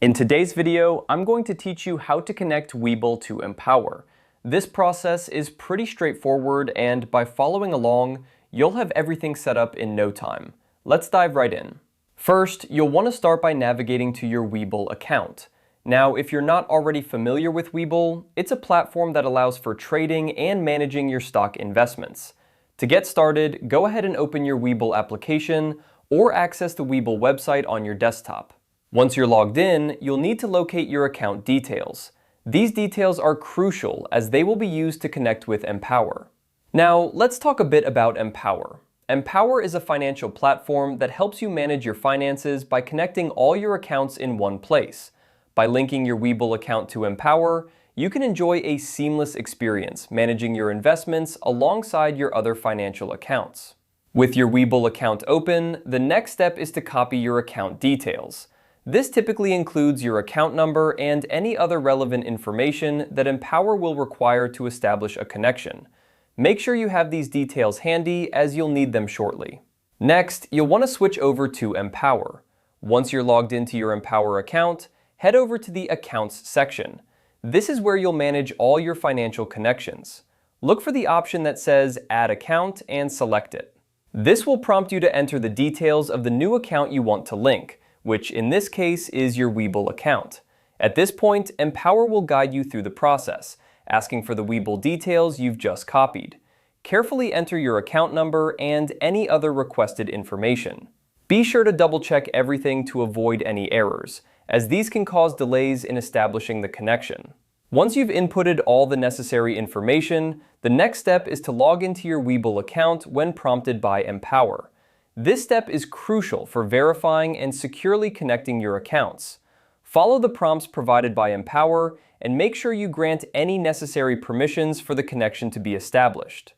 In today's video, I'm going to teach you how to connect Webull to Empower. This process is pretty straightforward, and by following along, you'll have everything set up in no time. Let's dive right in. First, you'll want to start by navigating to your Webull account. Now, if you're not already familiar with Webull, it's a platform that allows for trading and managing your stock investments. To get started, go ahead and open your Webull application or access the Webull website on your desktop. Once you're logged in, you'll need to locate your account details. These details are crucial as they will be used to connect with Empower. Now, let's talk a bit about Empower. Empower is a financial platform that helps you manage your finances by connecting all your accounts in one place. By linking your Webull account to Empower, you can enjoy a seamless experience managing your investments alongside your other financial accounts. With your Webull account open, the next step is to copy your account details. This typically includes your account number and any other relevant information that Empower will require to establish a connection. Make sure you have these details handy as you'll need them shortly. Next, you'll want to switch over to Empower. Once you're logged into your Empower account, head over to the Accounts section. This is where you'll manage all your financial connections. Look for the option that says Add Account and select it. This will prompt you to enter the details of the new account you want to link, which in this case is your Webull account. At this point, Empower will guide you through the process, asking for the Webull details you've just copied. Carefully enter your account number and any other requested information. Be sure to double-check everything to avoid any errors, as these can cause delays in establishing the connection. Once you've inputted all the necessary information, the next step is to log into your Webull account when prompted by Empower. This step is crucial for verifying and securely connecting your accounts. Follow the prompts provided by Empower and make sure you grant any necessary permissions for the connection to be established.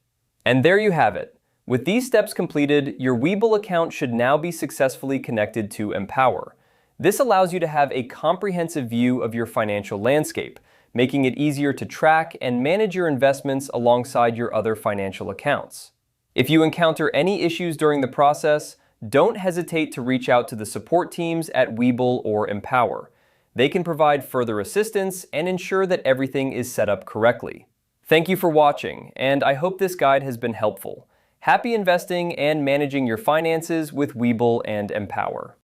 And there you have it. With these steps completed, your Webull account should now be successfully connected to Empower. This allows you to have a comprehensive view of your financial landscape, making it easier to track and manage your investments alongside your other financial accounts. If you encounter any issues during the process, don't hesitate to reach out to the support teams at Webull or Empower. They can provide further assistance and ensure that everything is set up correctly. Thank you for watching, and I hope this guide has been helpful. Happy investing and managing your finances with Webull and Empower.